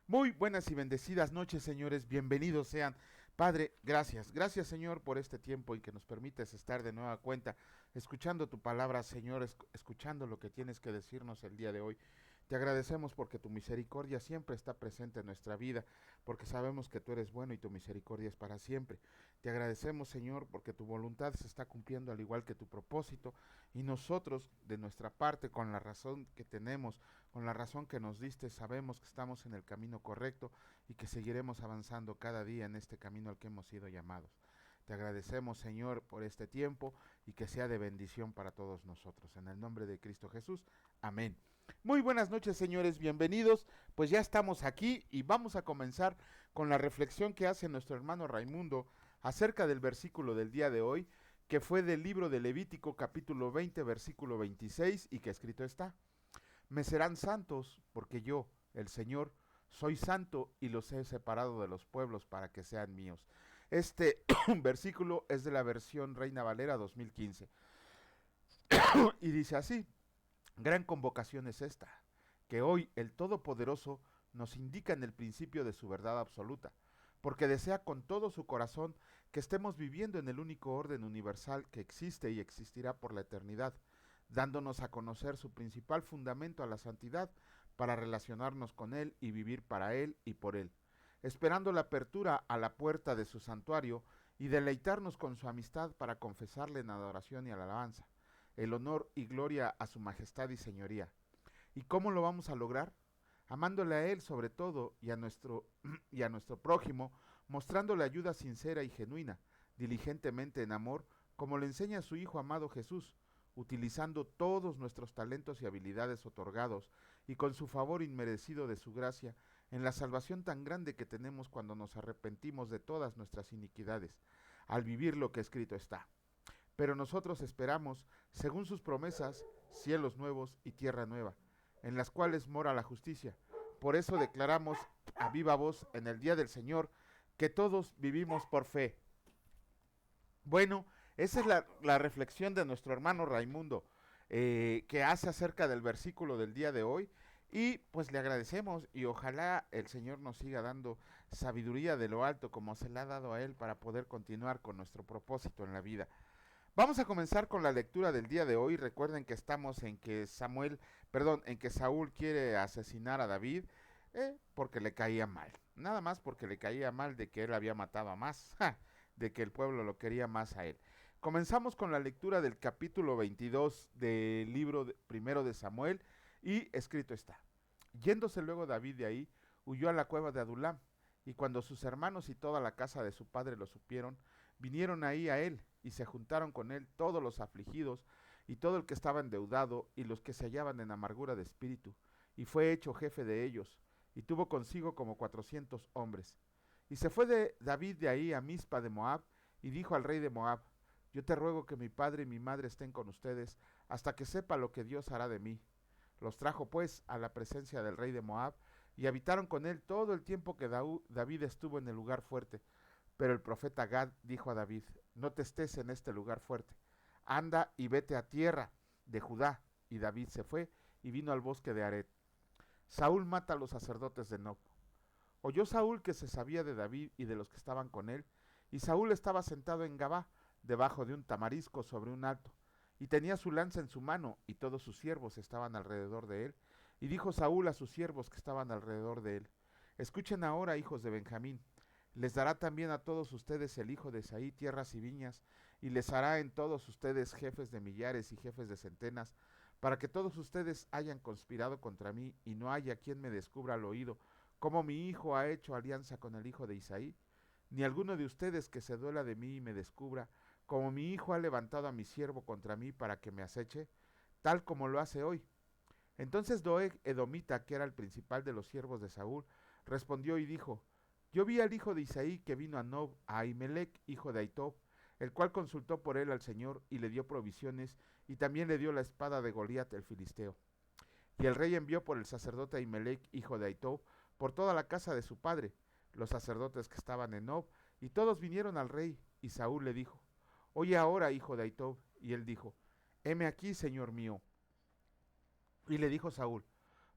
Muy buenas y bendecidas noches, señores. Bienvenidos sean. Padre, gracias. Gracias, Señor, por este tiempo y que nos permites estar de nueva cuenta, escuchando tu palabra, Señor, escuchando lo que tienes que decirnos el día de hoy. Te agradecemos porque tu misericordia siempre está presente en nuestra vida, porque sabemos que tú eres bueno y tu misericordia es para siempre. Te agradecemos, Señor, porque tu voluntad se está cumpliendo al igual que tu propósito, y nosotros, de nuestra parte, con la razón que tenemos, con la razón que nos diste, sabemos que estamos en el camino correcto y que seguiremos avanzando cada día en este camino al que hemos sido llamados. Te agradecemos, Señor, por este tiempo y que sea de bendición para todos nosotros. En el nombre de Cristo Jesús. Amén. Muy buenas noches, señores. Bienvenidos. Pues ya estamos aquí y vamos a comenzar con la reflexión que hace nuestro hermano Raimundo acerca del versículo del día de hoy, que fue del libro de Levítico capítulo 20, versículo 26, y que escrito está: me serán santos, porque yo, el Señor, soy santo y los he separado de los pueblos para que sean míos. Este versículo es de la versión Reina Valera 2015 y dice así: gran convocación es esta, que hoy el Todopoderoso nos indica en el principio de su verdad absoluta, porque desea con todo su corazón que estemos viviendo en el único orden universal que existe y existirá por la eternidad, dándonos a conocer su principal fundamento a la santidad para relacionarnos con Él y vivir para Él y por Él, esperando la apertura a la puerta de su santuario y deleitarnos con su amistad para confesarle en adoración y alabanza, el honor y gloria a su majestad y señoría. ¿Y cómo lo vamos a lograr? Amándole a Él sobre todo y a nuestro prójimo, mostrándole ayuda sincera y genuina, diligentemente en amor, como le enseña su Hijo amado Jesús, utilizando todos nuestros talentos y habilidades otorgados, y con su favor inmerecido de su gracia, en la salvación tan grande que tenemos cuando nos arrepentimos de todas nuestras iniquidades, al vivir lo que escrito está. Pero nosotros esperamos, según sus promesas, cielos nuevos y tierra nueva, en las cuales mora la justicia. Por eso declaramos a viva voz en el día del Señor que todos vivimos por fe. Bueno, esa es la reflexión de nuestro hermano Raimundo, que hace acerca del versículo del día de hoy. Y pues le agradecemos y ojalá el Señor nos siga dando sabiduría de lo alto como se le ha dado a Él para poder continuar con nuestro propósito en la vida. Vamos a comenzar con la lectura del día de hoy. Recuerden que estamos en que Saúl quiere asesinar a David, porque le caía mal. Nada más porque le caía mal de que él había matado a más, de que el pueblo lo quería más a él. Comenzamos con la lectura del capítulo 22 del libro primero de Samuel, y escrito está: yéndose luego David de ahí, huyó a la cueva de Adulam, y cuando sus hermanos y toda la casa de su padre lo supieron, vinieron ahí a él, y se juntaron con él todos los afligidos, y todo el que estaba endeudado, y los que se hallaban en amargura de espíritu, y fue hecho jefe de ellos, y tuvo consigo como 400 hombres. Y se fue de David de ahí a Mizpa de Moab, y dijo al rey de Moab: yo te ruego que mi padre y mi madre estén con ustedes, hasta que sepa lo que Dios hará de mí. Los trajo pues a la presencia del rey de Moab, y habitaron con él todo el tiempo que David estuvo en el lugar fuerte. Pero el profeta Gad dijo a David: no te estés en este lugar fuerte, anda y vete a tierra de Judá. Y David se fue y vino al bosque de Aret. Saúl mata a los sacerdotes de Nob. Oyó Saúl que se sabía de David y de los que estaban con él, y Saúl estaba sentado en Gabá, debajo de un tamarisco sobre un alto, y tenía su lanza en su mano, y todos sus siervos estaban alrededor de él. Y dijo Saúl a sus siervos que estaban alrededor de él: escuchen ahora, hijos de Benjamín, les dará también a todos ustedes el hijo de Isaí tierras y viñas, y les hará en todos ustedes jefes de millares y jefes de centenas, para que todos ustedes hayan conspirado contra mí, y no haya quien me descubra al oído cómo mi hijo ha hecho alianza con el hijo de Isaí, ni alguno de ustedes que se duela de mí y me descubra, como mi hijo ha levantado a mi siervo contra mí para que me aceche, tal como lo hace hoy. Entonces Doeg Edomita, que era el principal de los siervos de Saúl, respondió y dijo: yo vi al hijo de Isaí que vino a Nob, a Ahimelech, hijo de Aitob, el cual consultó por él al Señor y le dio provisiones, y también le dio la espada de Goliat el filisteo. Y el rey envió por el sacerdote Ahimelech, hijo de Aitob, por toda la casa de su padre, los sacerdotes que estaban en Nob, y todos vinieron al rey, y Saúl le dijo: oye ahora, hijo de Aitob. Y él dijo: heme aquí, señor mío. Y le dijo Saúl: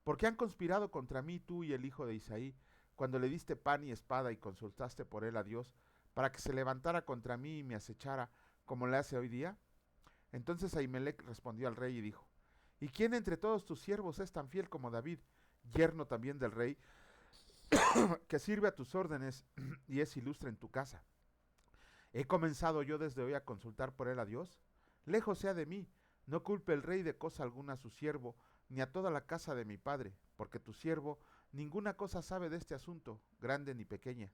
¿por qué han conspirado contra mí tú y el hijo de Isaí? cuando le diste pan y espada y consultaste por él a Dios, para que se levantara contra mí y me acechara, como le hace hoy día? Entonces Ahimelech respondió al rey y dijo: ¿Y quién entre todos tus siervos es tan fiel como David, yerno también del rey, que sirve a tus órdenes y es ilustre en tu casa? ¿He comenzado yo desde hoy a consultar por él a Dios? Lejos sea de mí, no culpe el rey de cosa alguna a su siervo, ni a toda la casa de mi padre, porque tu siervo ninguna cosa sabe de este asunto, grande ni pequeña.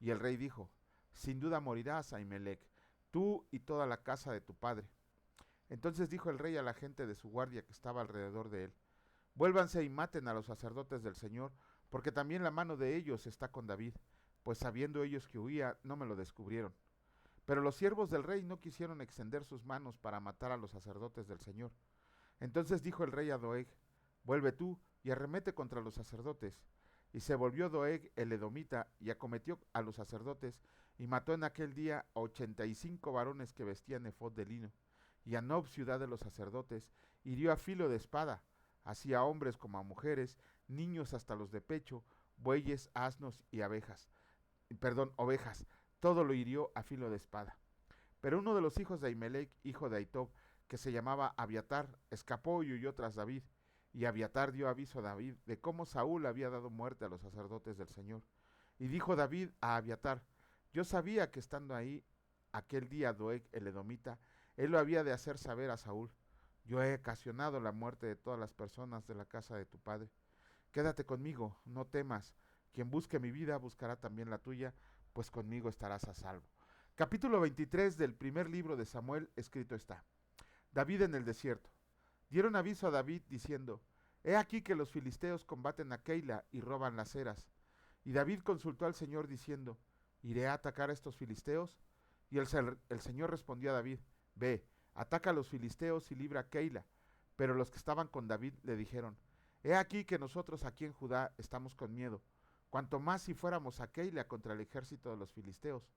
Y el rey dijo: Sin duda morirás, Ahimelech, tú y toda la casa de tu padre. Entonces dijo el rey a la gente de su guardia que estaba alrededor de él: Vuélvanse y maten a los sacerdotes del Señor, porque también la mano de ellos está con David, pues sabiendo ellos que huía, no me lo descubrieron. Pero los siervos del rey no quisieron extender sus manos para matar a los sacerdotes del Señor. Entonces dijo el rey a Doeg: Vuelve tú y arremete contra los sacerdotes. Y se volvió Doeg el edomita y acometió a los sacerdotes y mató en aquel día a 85 varones que vestían efod de lino. Y a Nob, ciudad de los sacerdotes, hirió a filo de espada, así a hombres como a mujeres, niños hasta los de pecho, bueyes, asnos y ovejas, todo lo hirió a filo de espada. Pero uno de los hijos de Ahimelech, hijo de Ahitob, que se llamaba Abiatar, escapó y huyó tras David. Y Abiatar dio aviso a David de cómo Saúl había dado muerte a los sacerdotes del Señor. Y dijo David a Abiatar: Yo sabía que estando ahí aquel día Doeg el edomita, él lo había de hacer saber a Saúl: Yo he ocasionado la muerte de todas las personas de la casa de tu padre. Quédate conmigo, no temas. Quien busque mi vida buscará también la tuya, pues conmigo estarás a salvo. Capítulo 23 del primer libro de Samuel, escrito está. David en el desierto. Dieron aviso a David diciendo: He aquí que los filisteos combaten a Keila y roban las eras. Y David consultó al Señor diciendo: ¿Iré a atacar a estos filisteos? Y el Señor respondió a David: Ve, ataca a los filisteos y libra a Keila. Pero los que estaban con David le dijeron: He aquí que nosotros aquí en Judá estamos con miedo, cuanto más si fuéramos a Keila contra el ejército de los filisteos.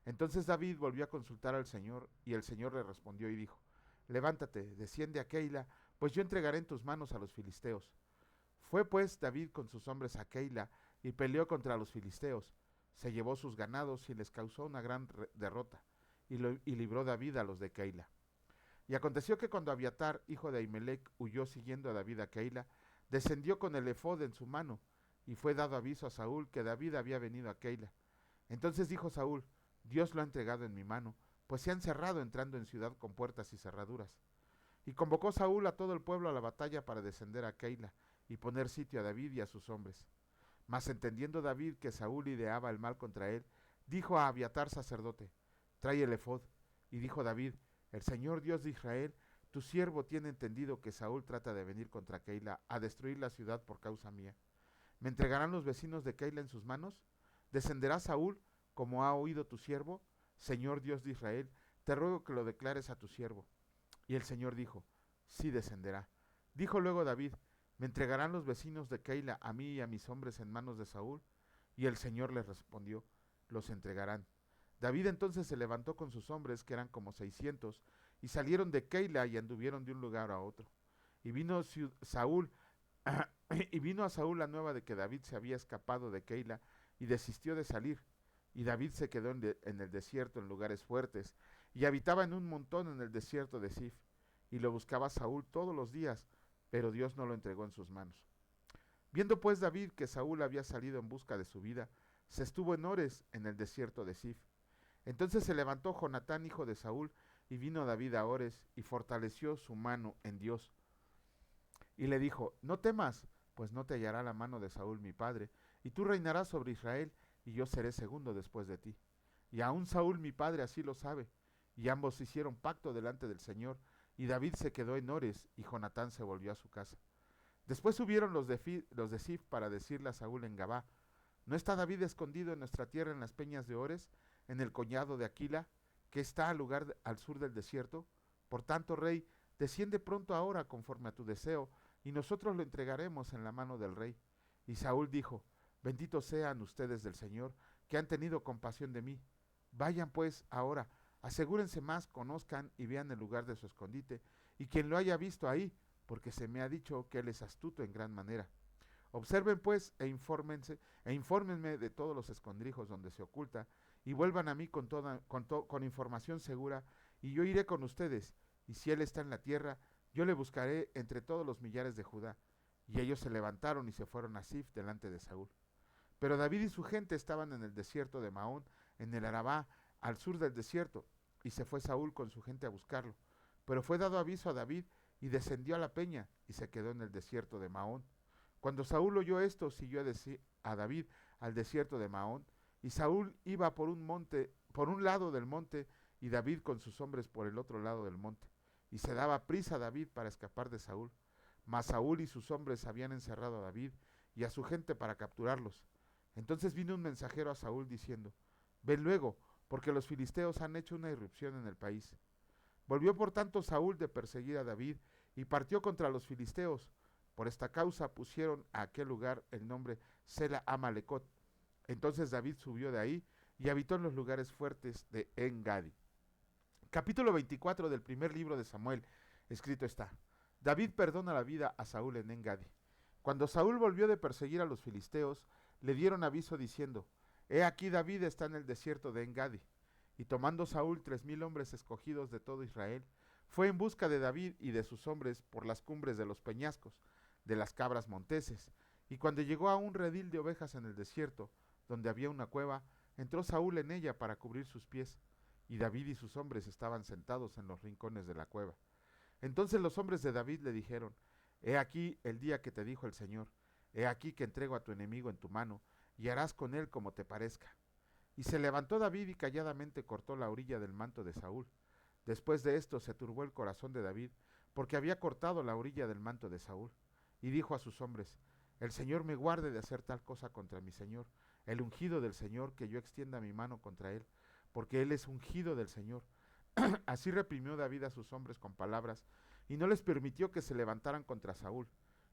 Entonces David volvió a consultar al Señor, y el Señor le respondió y dijo: Levántate, desciende a Keila, pues yo entregaré en tus manos a los filisteos. Fue pues David con sus hombres a Keila, y peleó contra los filisteos. Se llevó sus ganados y les causó una gran derrota, y libró David a los de Keila. Y aconteció que cuando Abiatar, hijo de Ahimelech, huyó siguiendo a David a Keila, descendió con el efod en su mano, y fue dado aviso a Saúl que David había venido a Keila. Entonces dijo Saúl: Dios lo ha entregado en mi mano, pues se han cerrado entrando en ciudad con puertas y cerraduras. Y convocó Saúl a todo el pueblo a la batalla para descender a Keila y poner sitio a David y a sus hombres. Mas entendiendo David que Saúl ideaba el mal contra él, dijo a Abiatar sacerdote: Trae el efod. Y dijo David: El Señor Dios de Israel, tu siervo tiene entendido que Saúl trata de venir contra Keila a destruir la ciudad por causa mía. ¿Me entregarán los vecinos de Keila en sus manos? ¿Descenderá Saúl, como ha oído tu siervo? Señor Dios de Israel, te ruego que lo declares a tu siervo. Y el Señor dijo: Sí descenderá. Dijo luego David: ¿Me entregarán los vecinos de Keila a mí y a mis hombres en manos de Saúl? Y el Señor les respondió: Los entregarán. David entonces se levantó con sus hombres, que eran como 600, y salieron de Keila y anduvieron de un lugar a otro. Y vino Saúl y vino a Saúl la nueva de que David se había escapado de Keila y desistió de salir. Y David se quedó en el desierto en lugares fuertes y habitaba en un montón en el desierto de Sif. Y lo buscaba Saúl todos los días, pero Dios no lo entregó en sus manos. Viendo pues David que Saúl había salido en busca de su vida, se estuvo en Ores en el desierto de Sif. Entonces se levantó Jonatán, hijo de Saúl, y vino David a Ores y fortaleció su mano en Dios. Y le dijo: No temas, pues no te hallará la mano de Saúl mi padre, y tú reinarás sobre Israel, y yo seré segundo después de ti. Y aun Saúl mi padre así lo sabe. Y ambos hicieron pacto delante del Señor, y David se quedó en Ores, y Jonatán se volvió a su casa. Después subieron los de Sif para decirle a Saúl en Gabá: ¿No está David escondido en nuestra tierra en las peñas de Ores, en el collado de Aquila, que está al sur del desierto? Por tanto, rey, desciende pronto ahora conforme a tu deseo, y nosotros lo entregaremos en la mano del rey. Y Saúl dijo: Benditos sean ustedes del Señor, que han tenido compasión de mí. Vayan pues ahora, asegúrense más, conozcan y vean el lugar de su escondite, y quien lo haya visto ahí, porque se me ha dicho que él es astuto en gran manera. Observen pues infórmenme de todos los escondrijos donde se oculta, y vuelvan a mí con información segura, y yo iré con ustedes, y si él está en la tierra, yo le buscaré entre todos los millares de Judá. Y ellos se levantaron y se fueron a Sif delante de Saúl. Pero David y su gente estaban en el desierto de Maón, en el Arabá, al sur del desierto, y se fue Saúl con su gente a buscarlo. Pero fue dado aviso a David, y descendió a la peña, y se quedó en el desierto de Maón. Cuando Saúl oyó esto, siguió a David al desierto de Maón, y Saúl iba por un lado del monte, y David con sus hombres por el otro lado del monte. Y se daba prisa a David para escapar de Saúl. Mas Saúl y sus hombres habían encerrado a David y a su gente para capturarlos. Entonces vino un mensajero a Saúl diciendo: ven luego, porque los filisteos han hecho una irrupción en el país. Volvió por tanto Saúl de perseguir a David y partió contra los filisteos. Por esta causa pusieron a aquel lugar el nombre Sela Amalecot. Entonces David subió de ahí y habitó en los lugares fuertes de En-Gadi. Capítulo 24 del primer libro de Samuel. Escrito está: David perdona la vida a Saúl en En-Gadi. Cuando Saúl volvió de perseguir a los filisteos, le dieron aviso diciendo: he aquí David está en el desierto de En-Gadi. Y tomando Saúl 3000 hombres escogidos de todo Israel, fue en busca de David y de sus hombres por las cumbres de los peñascos, de las cabras monteses. Y cuando llegó a un redil de ovejas en el desierto, donde había una cueva, entró Saúl en ella para cubrir sus pies, y David y sus hombres estaban sentados en los rincones de la cueva. Entonces los hombres de David le dijeron: he aquí el día que te dijo el Señor, he aquí que entrego a tu enemigo en tu mano, y harás con él como te parezca. Y se levantó David y calladamente cortó la orilla del manto de Saúl. Después de esto se turbó el corazón de David, porque había cortado la orilla del manto de Saúl, y dijo a sus hombres: el Señor me guarde de hacer tal cosa contra mi Señor, el ungido del Señor, que yo extienda mi mano contra él, porque él es ungido del Señor. Así reprimió David a sus hombres con palabras, y no les permitió que se levantaran contra Saúl.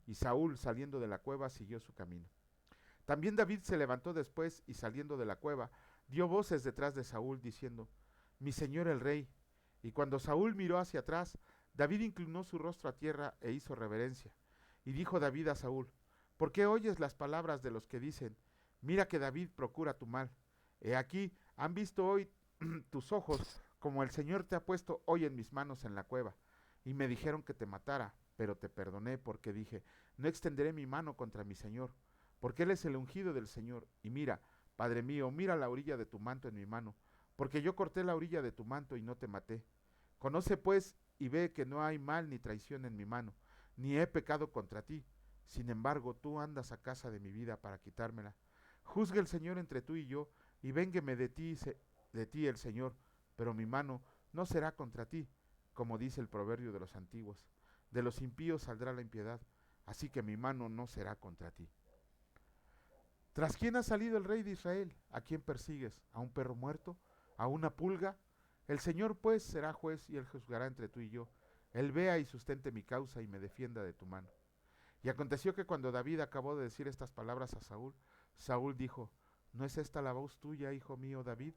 Y Saúl, saliendo de la cueva, siguió su camino. También David se levantó después, y saliendo de la cueva, dio voces detrás de Saúl, diciendo: mi señor el rey. Y cuando Saúl miró hacia atrás, David inclinó su rostro a tierra e hizo reverencia. Y dijo David a Saúl: ¿por qué oyes las palabras de los que dicen: mira que David procura tu mal? He aquí, han visto hoy tus ojos, como el Señor te ha puesto hoy en mis manos en la cueva. Y me dijeron que te matara, pero te perdoné, porque dije: no extenderé mi mano contra mi Señor, porque él es el ungido del Señor. Y mira, Padre mío, mira la orilla de tu manto en mi mano, porque yo corté la orilla de tu manto y no te maté. Conoce pues y ve que no hay mal ni traición en mi mano, ni he pecado contra ti. Sin embargo, tú andas a casa de mi vida para quitármela. Juzgue el Señor entre tú y yo, y véngueme de ti el Señor, pero mi mano no será contra ti, como dice el proverbio de los antiguos: de los impíos saldrá la impiedad, así que mi mano no será contra ti. ¿Tras quién ha salido el rey de Israel? ¿A quién persigues? ¿A un perro muerto? ¿A una pulga? El Señor pues será juez, y él juzgará entre tú y yo. Él vea y sustente mi causa y me defienda de tu mano. Y aconteció que cuando David acabó de decir estas palabras a Saúl, Saúl dijo: ¿no es esta la voz tuya, hijo mío David?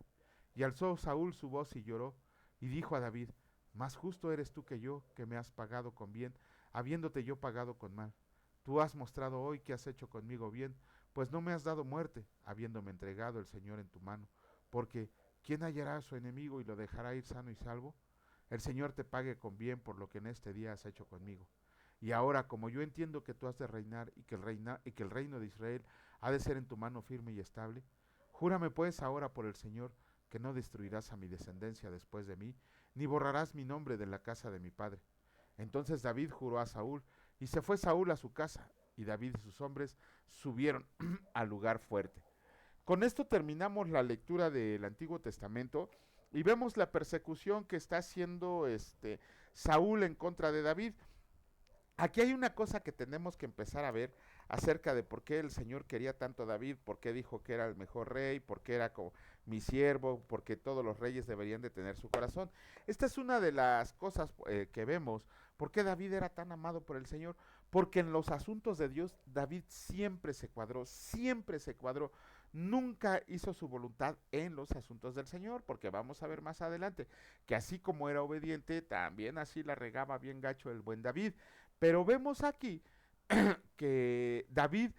Y alzó Saúl su voz y lloró, y dijo a David: más justo eres tú que yo, que me has pagado con bien, habiéndote yo pagado con mal. Tú has mostrado hoy que has hecho conmigo bien, pues no me has dado muerte, habiéndome entregado el Señor en tu mano. Porque ¿quién hallará a su enemigo y lo dejará ir sano y salvo? El Señor te pague con bien por lo que en este día has hecho conmigo. Y ahora, como yo entiendo que tú has de reinar y que el reino de Israel ha de ser en tu mano firme y estable, júrame pues ahora por el Señor que no destruirás a mi descendencia después de mí, ni borrarás mi nombre de la casa de mi padre. Entonces David juró a Saúl, y se fue Saúl a su casa, y David y sus hombres subieron al lugar fuerte. Con esto terminamos la lectura del Antiguo Testamento y vemos la persecución que está haciendo Saúl en contra de David. Aquí hay una cosa que tenemos que empezar a ver acerca de por qué el Señor quería tanto a David, por qué dijo que era el mejor rey, por qué era como mi siervo, por qué todos los reyes deberían de tener su corazón. Esta es una de las cosas que vemos, por qué David era tan amado por el Señor, porque en los asuntos de Dios David siempre se cuadró, nunca hizo su voluntad en los asuntos del Señor, porque vamos a ver más adelante que así como era obediente, también así la regaba bien gacho el buen David. Pero vemos aquí que David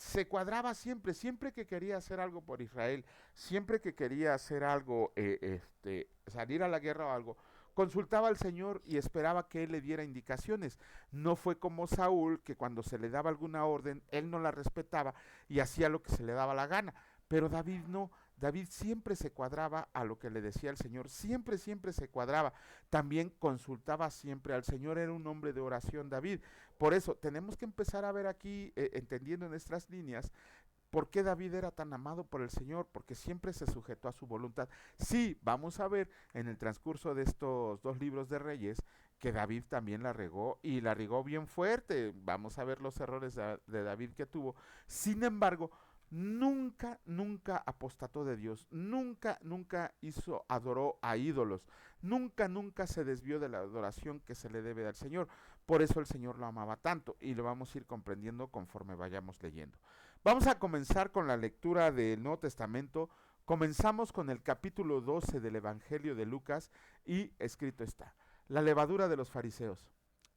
se cuadraba siempre, siempre que quería hacer algo por Israel, siempre que quería hacer algo, salir a la guerra o algo, consultaba al Señor y esperaba que Él le diera indicaciones. No fue como Saúl, que cuando se le daba alguna orden, él no la respetaba y hacía lo que se le daba la gana. Pero David no, David siempre se cuadraba a lo que le decía el Señor, siempre, siempre se cuadraba. También consultaba siempre al Señor, era un hombre de oración David. Por eso tenemos que empezar a ver aquí, entendiendo en estas líneas, ¿por qué David era tan amado por el Señor? Porque siempre se sujetó a su voluntad. Sí, vamos a ver en el transcurso de estos dos libros de Reyes que David también la regó y la regó bien fuerte. Vamos a ver los errores de David que tuvo. Sin embargo, nunca, nunca apostató de Dios, nunca, nunca adoró a ídolos, nunca, nunca se desvió de la adoración que se le debe al Señor. Por eso el Señor lo amaba tanto y lo vamos a ir comprendiendo conforme vayamos leyendo. Vamos a comenzar con la lectura del Nuevo Testamento. Comenzamos con el capítulo 12 del Evangelio de Lucas y escrito está: la levadura de los fariseos.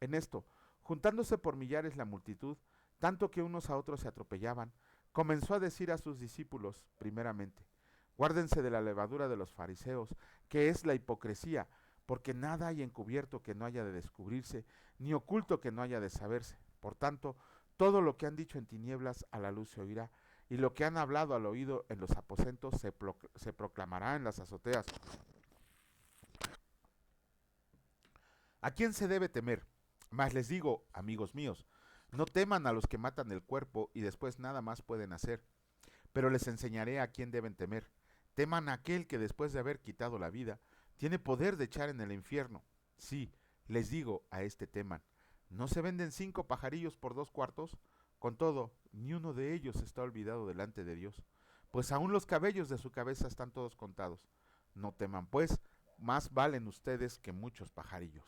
En esto, juntándose por millares la multitud, tanto que unos a otros se atropellaban, comenzó a decir a sus discípulos, primeramente: guárdense de la levadura de los fariseos, que es la hipocresía, porque nada hay encubierto que no haya de descubrirse, ni oculto que no haya de saberse. Por tanto, todo lo que han dicho en tinieblas a la luz se oirá, y lo que han hablado al oído en los aposentos se proclamará en las azoteas. ¿A quién se debe temer? Mas les digo, amigos míos, no teman a los que matan el cuerpo y después nada más pueden hacer, pero les enseñaré a quién deben temer. Teman a aquel que después de haber quitado la vida, tiene poder de echar en el infierno. Sí, les digo, a este teman. ¿No se venden 5 pajarillos por 2 cuartos? Con todo, ni uno de ellos está olvidado delante de Dios, pues aún los cabellos de su cabeza están todos contados. No teman, pues, más valen ustedes que muchos pajarillos.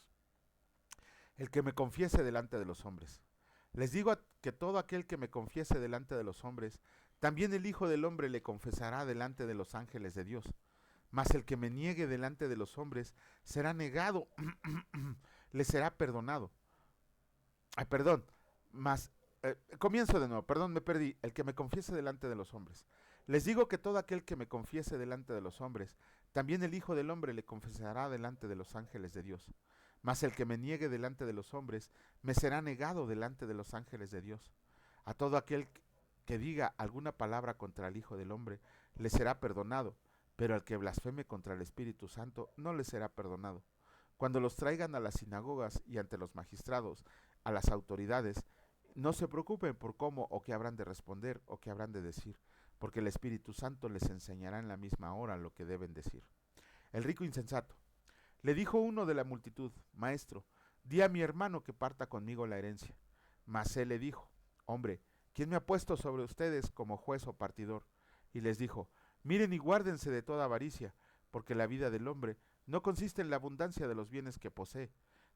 El que me confiese delante de los hombres. Les digo que todo aquel que me confiese delante de los hombres, también el Hijo del Hombre le confesará delante de los ángeles de Dios. Mas el que me niegue delante de los hombres será negado, le será perdonado. Ay, perdón, mas comienzo de nuevo, perdón, me perdí. El que me confiese delante de los hombres. Les digo que todo aquel que me confiese delante de los hombres, también el Hijo del Hombre le confesará delante de los ángeles de Dios. Mas el que me niegue delante de los hombres, me será negado delante de los ángeles de Dios. A todo aquel que diga alguna palabra contra el Hijo del Hombre, le será perdonado, pero al que blasfeme contra el Espíritu Santo, no le será perdonado. Cuando los traigan a las sinagogas y ante los magistrados, a las autoridades, no se preocupen por cómo o qué habrán de responder o qué habrán de decir, porque el Espíritu Santo les enseñará en la misma hora lo que deben decir. El rico insensato. Le dijo uno de la multitud: Maestro, di a mi hermano que parta conmigo la herencia. Mas él le dijo: Hombre, ¿quién me ha puesto sobre ustedes como juez o partidor? Y les dijo: Miren y guárdense de toda avaricia, porque la vida del hombre no consiste en la abundancia de los bienes que posee.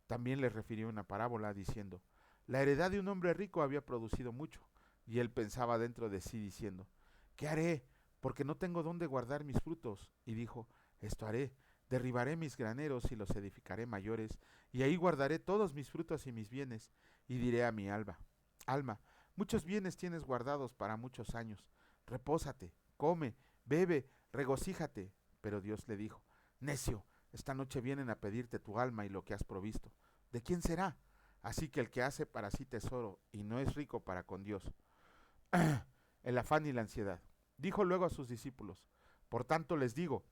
También les refirió una parábola diciendo: la heredad de un hombre rico había producido mucho, y él pensaba dentro de sí diciendo: ¿qué haré? Porque no tengo dónde guardar mis frutos. Y dijo: esto haré: derribaré mis graneros y los edificaré mayores, y ahí guardaré todos mis frutos y mis bienes. Y diré a mi alma: alma, muchos bienes tienes guardados para muchos años. Repósate, come, bebe, regocíjate. Pero Dios le dijo: necio, esta noche vienen a pedirte tu alma y lo que has provisto. ¿De quién será? Así que el que hace para sí tesoro y no es rico para con Dios. El afán y la ansiedad. Dijo luego a sus discípulos: por tanto les digo,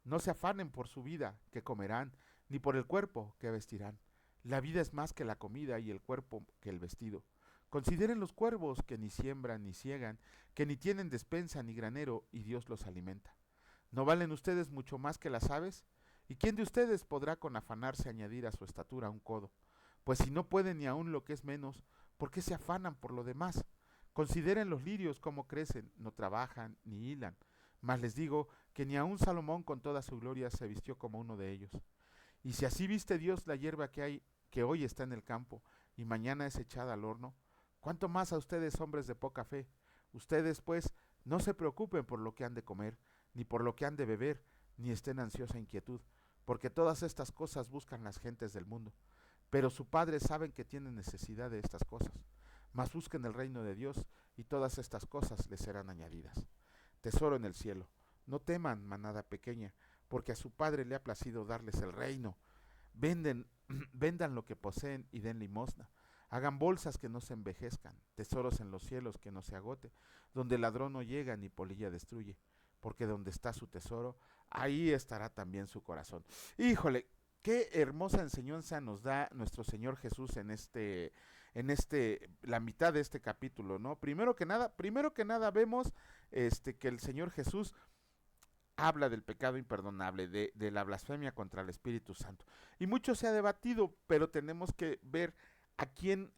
no se afanen por su vida, que comerán, ni por el cuerpo, que vestirán. La vida es más que la comida y el cuerpo que el vestido. Consideren los cuervos, que ni siembran ni ciegan, que ni tienen despensa ni granero, y Dios los alimenta. ¿No valen ustedes mucho más que las aves? ¿Y quién de ustedes podrá con afanarse añadir a su estatura un codo? Pues si no pueden ni aun lo que es menos, ¿por qué se afanan por lo demás? Consideren los lirios cómo crecen, no trabajan ni hilan. Mas les digo que ni aun Salomón con toda su gloria se vistió como uno de ellos. Y si así viste Dios la hierba que hoy está en el campo y mañana es echada al horno, ¿cuánto más a ustedes, hombres de poca fe? Ustedes, pues, no se preocupen por lo que han de comer, ni por lo que han de beber, ni estén ansiosa inquietud, porque todas estas cosas buscan las gentes del mundo. Pero su Padre sabe que tiene necesidad de estas cosas. mas busquen el reino de Dios y todas estas cosas les serán añadidas. Tesoro en el cielo, no teman, manada pequeña, porque a su Padre le ha placido darles el reino. Venden, vendan lo que poseen y den limosna. Hagan bolsas que no se envejezcan, tesoros en los cielos que no se agote, donde el ladrón no llega ni polilla destruye, porque donde está su tesoro, ahí estará también su corazón. Híjole, qué hermosa enseñanza nos da nuestro Señor Jesús la mitad de este capítulo, ¿no? Primero que nada vemos que el Señor Jesús habla del pecado imperdonable, de la blasfemia contra el Espíritu Santo. Y mucho se ha debatido, pero tenemos que ver a quién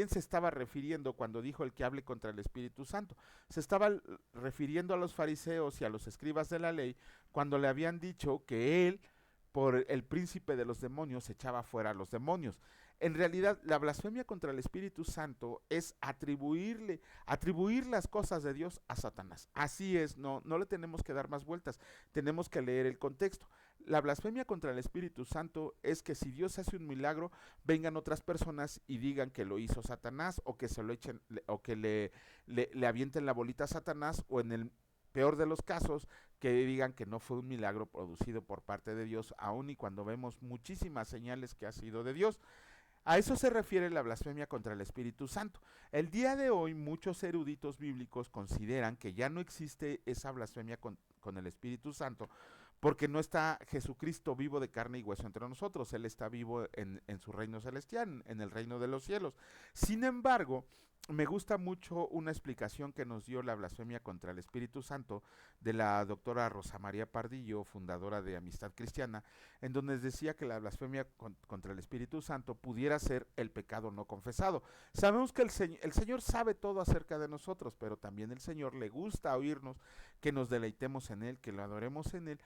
se estaba refiriendo cuando dijo el que hable contra el Espíritu Santo. Se estaba refiriendo a los fariseos y a los escribas de la ley cuando le habían dicho que él, por el príncipe de los demonios, echaba fuera a los demonios. En realidad, la blasfemia contra el Espíritu Santo es atribuir las cosas de Dios a Satanás. Así es, no le tenemos que dar más vueltas, tenemos que leer el contexto. La blasfemia contra el Espíritu Santo es que si Dios hace un milagro, vengan otras personas y digan que lo hizo Satanás, o que se lo echen, o que le avienten la bolita a Satanás, o en el peor de los casos, que digan que no fue un milagro producido por parte de Dios, aun y cuando vemos muchísimas señales que ha sido de Dios. A eso se refiere la blasfemia contra el Espíritu Santo. El día de hoy muchos eruditos bíblicos consideran que ya no existe esa blasfemia con el Espíritu Santo, porque no está Jesucristo vivo de carne y hueso entre nosotros. Él está vivo en su reino celestial, en el reino de los cielos. Sin embargo, me gusta mucho una explicación que nos dio la blasfemia contra el Espíritu Santo de la doctora Rosa María Pardillo, fundadora de Amistad Cristiana, en donde decía que la blasfemia contra el Espíritu Santo pudiera ser el pecado no confesado. Sabemos que el Señor sabe todo acerca de nosotros, pero también el Señor le gusta oírnos, que nos deleitemos en Él, que lo adoremos en Él,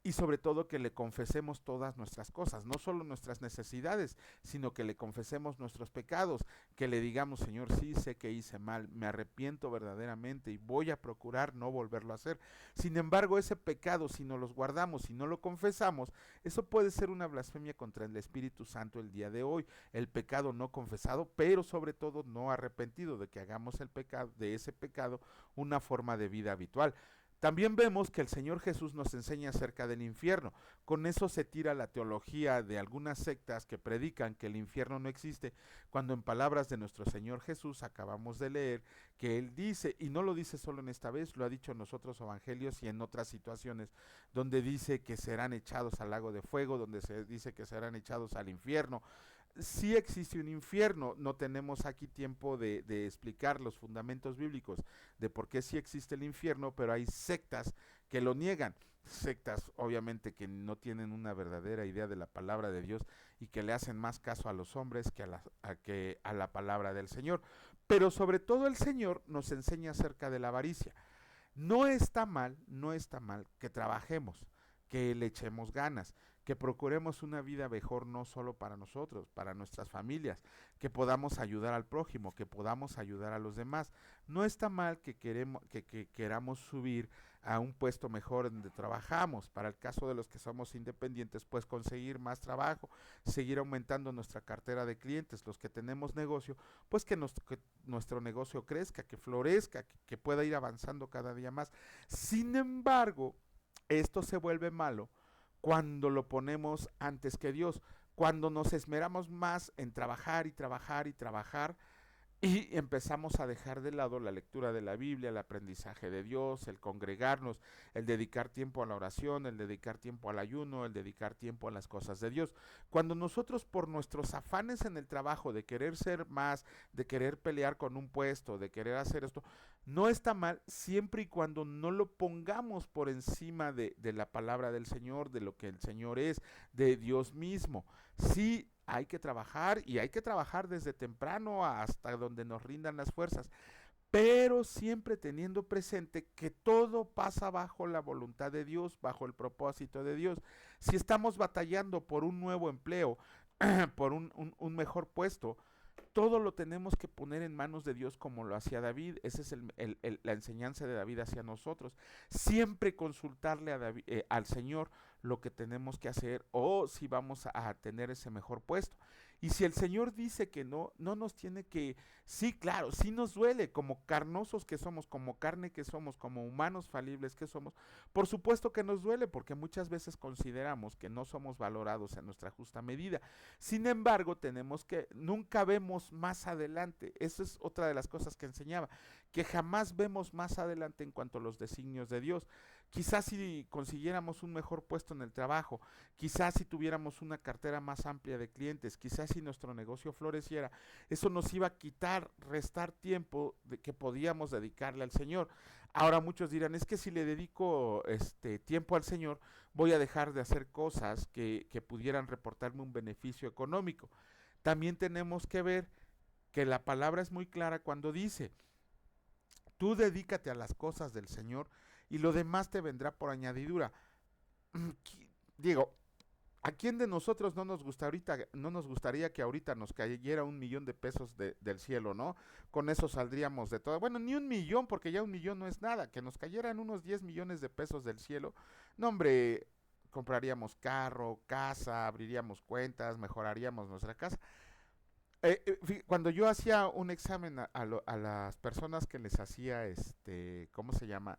y sobre todo que le confesemos todas nuestras cosas, no solo nuestras necesidades, sino que le confesemos nuestros pecados, que le digamos: Señor, sí sé que hice mal, me arrepiento verdaderamente y voy a procurar no volverlo a hacer. Sin embargo, ese pecado, si no los guardamos, si no lo confesamos, eso puede ser una blasfemia contra el Espíritu Santo el día de hoy, el pecado no confesado, pero sobre todo no arrepentido, de que hagamos el pecado, de ese pecado, una forma de vida habitual. También vemos que el Señor Jesús nos enseña acerca del infierno. Con eso se tira la teología de algunas sectas que predican que el infierno no existe, cuando en palabras de nuestro Señor Jesús acabamos de leer que Él dice, y no lo dice solo en esta vez, lo ha dicho en los otros evangelios y en otras situaciones, donde dice que serán echados al lago de fuego, donde se dice que serán echados al infierno. Sí existe un infierno, no tenemos aquí tiempo de explicar los fundamentos bíblicos de por qué sí existe el infierno, pero hay sectas que lo niegan, sectas obviamente que no tienen una verdadera idea de la palabra de Dios y que le hacen más caso a los hombres que a la palabra del Señor. Pero sobre todo el Señor nos enseña acerca de la avaricia. No está mal que trabajemos, que le echemos ganas, que procuremos una vida mejor no solo para nosotros, para nuestras familias, que podamos ayudar al prójimo, que podamos ayudar a los demás. No está mal que queramos subir a un puesto mejor donde trabajamos. Para el caso de los que somos independientes, pues conseguir más trabajo, seguir aumentando nuestra cartera de clientes. Los que tenemos negocio, pues que nuestro negocio crezca, que florezca, que pueda ir avanzando cada día más. Sin embargo, esto se vuelve malo cuando lo ponemos antes que Dios, cuando nos esmeramos más en trabajar y trabajar y trabajar, y empezamos a dejar de lado la lectura de la Biblia, el aprendizaje de Dios, el congregarnos, el dedicar tiempo a la oración, el dedicar tiempo al ayuno, el dedicar tiempo a las cosas de Dios. Cuando nosotros, por nuestros afanes en el trabajo, de querer ser más, de querer pelear con un puesto, de querer hacer esto, no está mal siempre y cuando no lo pongamos por encima de la palabra del Señor, de lo que el Señor es, de Dios mismo. Sí, hay que trabajar, y hay que trabajar desde temprano hasta donde nos rindan las fuerzas, pero siempre teniendo presente que todo pasa bajo la voluntad de Dios, bajo el propósito de Dios. Si estamos batallando por un nuevo empleo, por un mejor puesto, todo lo tenemos que poner en manos de Dios, como lo hacía David. Esa es la enseñanza de David hacia nosotros. Siempre consultarle al Señor lo que tenemos que hacer o si vamos a tener ese mejor puesto. Y si el Señor dice que no, no nos tiene que, sí, claro, sí nos duele como carnosos que somos, como carne que somos, como humanos falibles que somos, por supuesto que nos duele porque muchas veces consideramos que no somos valorados en nuestra justa medida. Sin embargo, tenemos que, nunca vemos más adelante, esa es otra de las cosas que enseñaba, que jamás vemos más adelante en cuanto a los designios de Dios. Quizás si consiguiéramos un mejor puesto en el trabajo, quizás si tuviéramos una cartera más amplia de clientes, quizás si nuestro negocio floreciera, eso nos iba a quitar, restar tiempo que podíamos dedicarle al Señor. Ahora muchos dirán, es que si le dedico tiempo al Señor, voy a dejar de hacer cosas que pudieran reportarme un beneficio económico. También tenemos que ver que la palabra es muy clara cuando dice, tú dedícate a las cosas del Señor y lo demás te vendrá por añadidura. Digo, ¿a quién de nosotros no nos gustaría que ahorita nos cayera 1,000,000 de pesos del cielo, ¿no? Con eso saldríamos de todo. Bueno, ni 1,000,000, porque ya 1,000,000 no es nada. Que nos cayeran unos 10 millones de pesos del cielo. No, hombre, compraríamos carro, casa, abriríamos cuentas, mejoraríamos nuestra casa. Cuando yo hacía un examen a las personas que les hacía, ¿cómo se llama?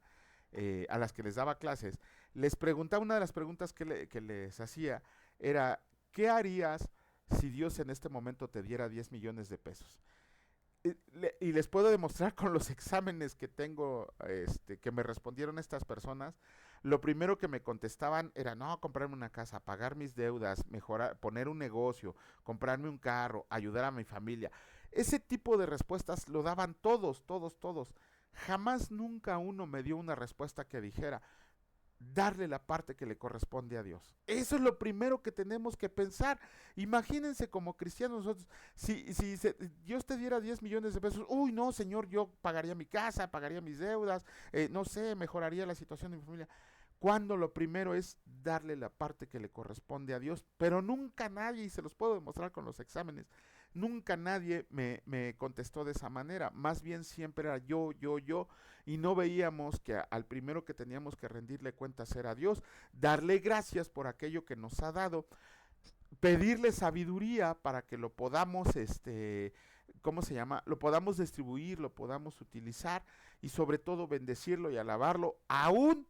A las que les daba clases, les preguntaba, una de las preguntas que les hacía era, ¿qué harías si Dios en este momento te diera 10 millones de pesos? Y les puedo demostrar con los exámenes que tengo, que me respondieron estas personas. Lo primero que me contestaban era, no, comprarme una casa, pagar mis deudas, mejorar, poner un negocio, comprarme un carro, ayudar a mi familia. Ese tipo de respuestas lo daban todos, todos, todos. Jamás nunca uno me dio una respuesta que dijera, darle la parte que le corresponde a Dios. Eso es lo primero que tenemos que pensar. Imagínense como cristianos nosotros, si Dios te diera 10 millones de pesos, uy, no, Señor, yo pagaría mi casa, pagaría mis deudas, no sé, mejoraría la situación de mi familia. Cuando lo primero es darle la parte que le corresponde a Dios, pero nunca nadie, y se los puedo demostrar con los exámenes, nunca nadie me contestó de esa manera, más bien siempre era yo, y no veíamos que al primero que teníamos que rendirle cuentas era a Dios, darle gracias por aquello que nos ha dado, pedirle sabiduría para que lo podamos, ¿cómo se llama? Lo podamos distribuir, lo podamos utilizar, y sobre todo bendecirlo y alabarlo, aún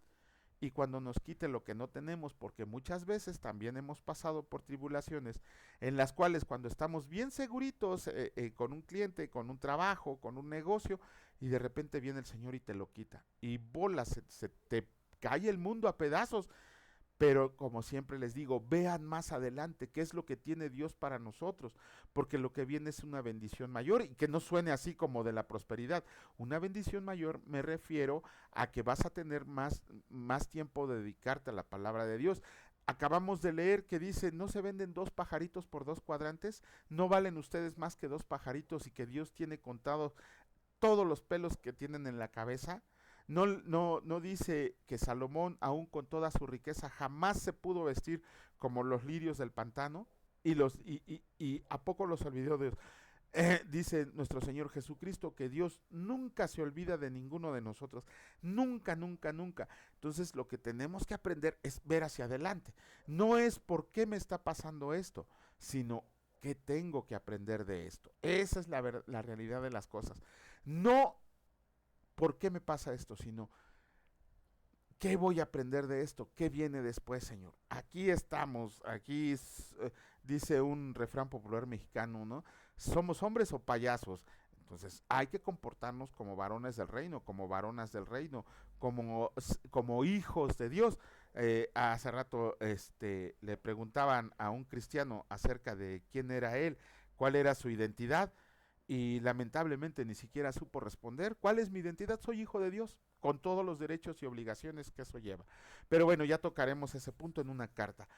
y cuando nos quite lo que no tenemos, porque muchas veces también hemos pasado por tribulaciones en las cuales cuando estamos bien seguritos con un cliente, con un trabajo, con un negocio, y de repente viene el Señor y te lo quita, y bolas, se te cae el mundo a pedazos. Pero como siempre les digo, vean más adelante qué es lo que tiene Dios para nosotros, porque lo que viene es una bendición mayor, y que no suene así como de la prosperidad. Una bendición mayor me refiero a que vas a tener más tiempo de dedicarte a la palabra de Dios. Acabamos de leer que dice, no se venden 2 pajaritos por 2 cuadrantes, no valen ustedes más que 2 pajaritos y que Dios tiene contado todos los pelos que tienen en la cabeza. No dice que Salomón, aún con toda su riqueza, jamás se pudo vestir como los lirios del pantano, y a poco los olvidó Dios. Dice nuestro Señor Jesucristo que Dios nunca se olvida de ninguno de nosotros, nunca, nunca, nunca. Entonces lo que tenemos que aprender es ver hacia adelante. No es por qué me está pasando esto, sino qué tengo que aprender de esto. Esa es la realidad de las cosas. No por qué me pasa esto, sino ¿qué voy a aprender de esto? ¿Qué viene después, Señor? Aquí estamos, dice un refrán popular mexicano, ¿no? ¿Somos hombres o payasos? Entonces hay que comportarnos como varones del reino, como varonas del reino, como hijos de Dios. Hace rato le preguntaban a un cristiano acerca de quién era él, cuál era su identidad, y lamentablemente ni siquiera supo responder. ¿Cuál es mi identidad? Soy hijo de Dios, con todos los derechos y obligaciones que eso lleva. Pero bueno, ya tocaremos ese punto en una carta.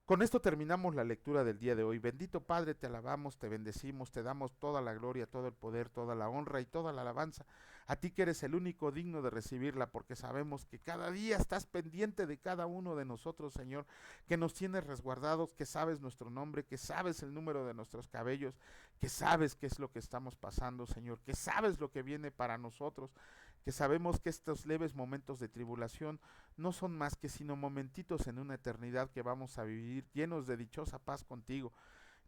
Con esto terminamos la lectura del día de hoy. Bendito Padre, te alabamos, te bendecimos, te damos toda la gloria, todo el poder, toda la honra y toda la alabanza. A ti que eres el único digno de recibirla, porque sabemos que cada día estás pendiente de cada uno de nosotros, Señor, que nos tienes resguardados, que sabes nuestro nombre, que sabes el número de nuestros cabellos, que sabes qué es lo que estamos pasando, Señor, que sabes lo que viene para nosotros, que sabemos que estos leves momentos de tribulación no son más que sino momentitos en una eternidad que vamos a vivir llenos de dichosa paz contigo.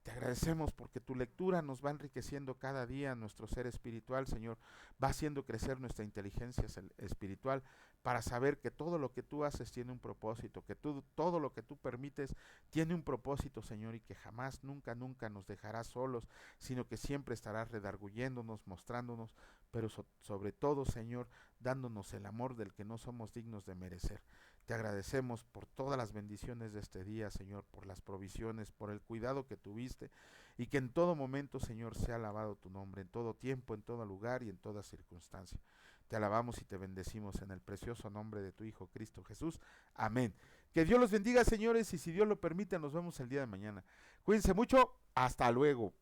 Te agradecemos porque tu lectura nos va enriqueciendo cada día nuestro ser espiritual, Señor. Va haciendo crecer nuestra inteligencia espiritual para saber que todo lo que tú haces tiene un propósito, que todo lo que tú permites tiene un propósito, Señor, y que jamás, nunca, nunca nos dejarás solos, sino que siempre estarás redarguyéndonos, mostrándonos, pero sobre todo, Señor, dándonos el amor del que no somos dignos de merecer. Te agradecemos por todas las bendiciones de este día, Señor, por las provisiones, por el cuidado que tuviste y que en todo momento, Señor, sea alabado tu nombre, en todo tiempo, en todo lugar y en toda circunstancia. Te alabamos y te bendecimos en el precioso nombre de tu Hijo Cristo Jesús. Amén. Que Dios los bendiga, señores, y si Dios lo permite, nos vemos el día de mañana. Cuídense mucho. Hasta luego.